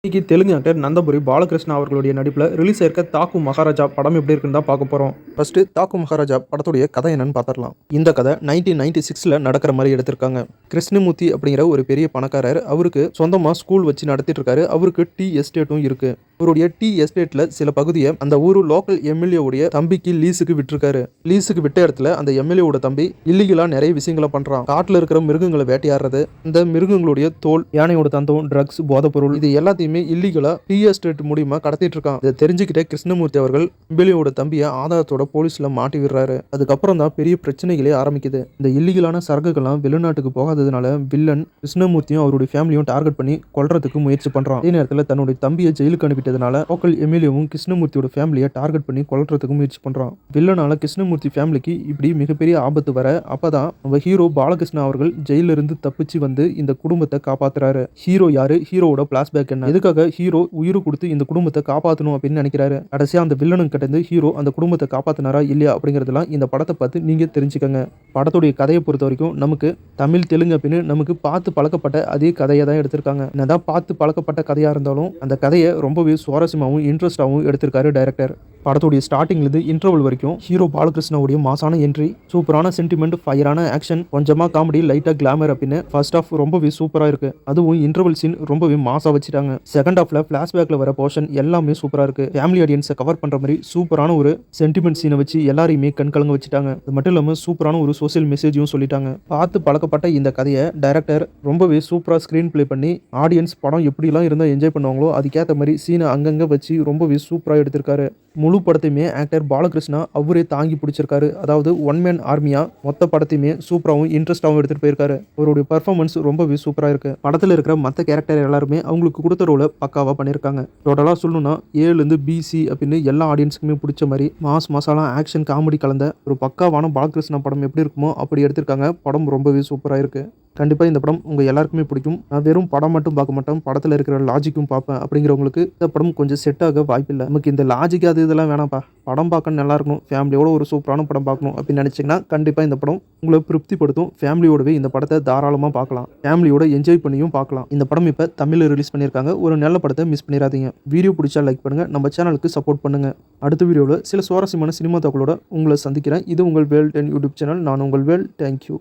இன்னைக்கு தெலுங்கு ஆக்டர் நந்தபுரி பாலகிருஷ்ணா அவர்களுடைய நடிப்பில் ரிலீஸ் ஆயிருக்க தாக்கு மகாராஜா படம் எப்படி இருக்குன்னு தான் பார்க்க போகிறோம். ஃபர்ஸ்ட் தாக்கு மகாராஜா படத்துடைய கதை என்னன்னு பார்த்துடலாம். இந்த கதை 1996ல் நடக்கிற மாதிரி எடுத்திருக்காங்க. கிருஷ்ணமூர்த்தி அப்படிங்கிற ஒரு பெரிய பணக்காரர். அவருக்கு சொந்தமாக ஸ்கூல் வச்சு நடத்திட்டு இருக்காரு. அவருக்கு டீ எஸ்டேட்டும் இருக்கு. அவருடைய டீ எஸ்டேட்ல சில பகுதியை அந்த ஊரு லோக்கல் எம்எல்ஏ உடைய தம்பிக்கு லீஸுக்கு விட்டுருக்காரு. லீஸுக்கு விட்ட இடத்துல அந்த எம்எல்ஏ தம்பி இல்லீகலா நிறைய விஷயங்களை பண்றான். காட்டுல இருக்கிற மிருகங்களை வேட்டையாடுறது, இந்த மிருகங்களுடைய தோல், யானையோட தந்தம், ட்ரக்ஸ், போதைப்பொருள், இது எல்லாத்தையுமே இல்லீகலா டீ எஸ்டேட் மூலியமா கடத்திட்டு இருக்கான். இதை தெரிஞ்சுக்கிட்ட கிருஷ்ணமூர்த்தி அவர்கள் எம்எல்ஏ தம்பியை ஆதாரத்தோட போலீஸ்ல மாட்டி விடுறாரு. அதுக்கப்புறம் தான் பெரிய பிரச்சனைகளே ஆரம்பிக்குது. இந்த இல்லீகலான சரக்குகள்லாம் வெளிநாட்டுக்கு போகாததுனால வில்லன் கிருஷ்ணமூர்த்தியும் அவருடைய ஃபேமிலியும் டார்கெட் பண்ணி கொல்றதுக்கு முயற்சி பண்றான். அதே நேரத்தில் தன்னுடைய தம்பியை ஜெயிலுக்கு அனுப்பிட்டதுனால லோக்கல் எம்எல்ஏவும் கிருஷ்ணமூர்த்தியோட ஃபேமிலியை டார்கெட் பண்ணி கொல்றதுக்கு முயற்சி பண்றான். வில்லனால கிருஷ்ணமூர்த்தி ஃபேமிலிக்கு இப்படி மிகப்பெரிய ஆபத்து வர அப்பதான் நம்ம ஹீரோ பாலகிருஷ்ணா அவர்கள் ஜெயில இருந்து தப்பிச்சு வந்து இந்த குடும்பத்தை காப்பாத்துறாரு. ஹீரோ யாரு, ஹீரோவோட பிளாஷ்பேக் என்ன, எதுக்காக ஹீரோ உயிர் கொடுத்து இந்த குடும்பத்தை காப்பாற்றணும் அப்படின்னு நினைக்கிறாரு, கடைசியா அந்த வில்லனுக்கு கிட்ட இருந்து ஹீரோ அந்த குடும்பத்தை காப்பாத்தினாரா இல்லையா அப்படிங்கறதெல்லாம் இந்த படத்தை பார்த்து நீங்க தெரிஞ்சுக்கங்க. படத்துடைய கதையை பொறுத்த வரைக்கும் நமக்கு தமிழ், தெலுங்கு அப்படின்னு நமக்கு பார்த்து பழக்கப்பட்ட அதே கதையை தான் எடுத்திருக்காங்க. என்னதான் பார்த்து பழக்கப்பட்ட கதையா இருந்தாலும் அந்த கதையை ரொம்பவே சுவாரஸ்யமாகவும் இன்ட்ரெஸ்டாகவும் எடுத்திருக்காரு டைரக்டர். படத்துடைய ஸ்டார்டிங்லேருந்து இன்டர்வல் வரைக்கும் ஹீரோ பாலகிருஷ்ணாவுடைய மாசான என்ட்ரி, சூப்பரான சென்டிமெண்ட், ஃபயரான ஆக்ஷன், கொஞ்சமா காமெடி, லைட்டா கிளாமர் அப்படின்னு ஃபர்ஸ்ட் ஆஃப் ரொம்பவே சூப்பரா இருக்கு. அதுவும் இன்டர்வல் சீன் ரொம்பவே மாசா வச்சுட்டாங்க. செகண்ட் ஆஃப்ல பிளாஷ்பேக்ல வர போர்ஷன் எல்லாமே சூப்பரா இருக்கு. ஃபேமிலி ஆடியன்ஸை கவர் பண்ற மாதிரி சூப்பரான ஒரு சென்டிமெண்ட் சீனை வச்சு எல்லாரையுமே கண்கலங்க வச்சுட்டாங்க. அது மட்டும் இல்லாம சூப்பரான ஒரு சோசியல் மெசேஜும் சொல்லிட்டாங்க. பார்த்து பழக்கப்பட்ட இந்த கதையை டைரக்டர் ரொம்பவே சூப்பரா ஸ்கிரீன் பிளே பண்ணி ஆடியன்ஸ் படம் எப்படிலாம் இருந்தால் என்ஜாய் பண்ணுவாங்களோ அதுக்கேற்ற மாதிரி சீனை அங்கங்க வச்சு ரொம்பவே சூப்பரா எடுத்திருக்காரு. முழு படத்தையுமே ஆக்டர் பாலகிருஷ்ணா அவரே தாங்கி பிடிச்சிருக்காரு. அதாவது ஒன் மேன் ஆர்மியா மொத்த படத்தையுமே சூப்பராகவும் இன்ட்ரெஸ்டாகவும் எடுத்துட்டு போயிருக்காரு. அவருடைய பர்ஃபார்மன்ஸ் ரொம்பவே சூப்பரா இருக்கு. படத்தில் இருக்கிற மற்ற கேரக்டர் எல்லாருமே அவங்களுக்கு கொடுத்த ரோலை பக்காவா பண்ணியிருக்காங்க. டோட்டலாக சொல்லணும்னா ஏலேருந்து பிசி அப்படின்னு எல்லா ஆடியன்ஸுக்குமே பிடிச்ச மாதிரி மாஸ் மசாலா ஆக்ஷன் காமெடி கலந்த ஒரு பக்காவான பாலகிருஷ்ணா படம் எப்படி இருக்குமோ அப்படி எடுத்திருக்காங்க. படம் ரொம்பவே சூப்பராக இருக்கு. கண்டிப்பாக இந்த படம் உங்கள் எல்லாருக்குமே பிடிக்கும். நான் வெறும் படம் மட்டும் பார்க்க மாட்டேன், படத்தில் இருக்கிற லாஜிக்கும் பார்ப்பேன் அப்படிங்கிறவங்களுக்கு இந்த படம் கொஞ்சம் செட் ஆக வாய்ப்பில்லை. நமக்கு இந்த லாஜிக் அது இதெல்லாம் வேணாம்ப்பா, படம் பார்க்க நல்லா இருக்கணும், ஃபேமிலியோட ஒரு சூப்பரான படம் பார்க்கணும் அப்படின்னு நினச்சிங்கன்னா கண்டிப்பாக இந்த படம் உங்களை திருப்திப்படுத்தும். ஃபேமிலியோடவே இந்த படத்தை தாராளமாக பார்க்கலாம், ஃபேமிலியோட என்ஜாய் பண்ணியும் பார்க்கலாம். இந்த படம் இப்போ தமிழில் ரிலீஸ் பண்ணியிருக்காங்க. ஒரு நல்ல படத்தை மிஸ் பண்ணிடாதீங்க. வீடியோ பிடிச்சா லைக் பண்ணுங்கள், நம்ம சேனலுக்கு சப்போர்ட் பண்ணுங்கள். அடுத்த வீடியோவில் சில சுவாரஸ்யமான சினிமா தகவலோட உங்களை சந்திக்கிறேன். இது உங்கள் வேல் 10 யூடியூப் சேனல். நான் உங்கள் வேல். தேங்க்யூ.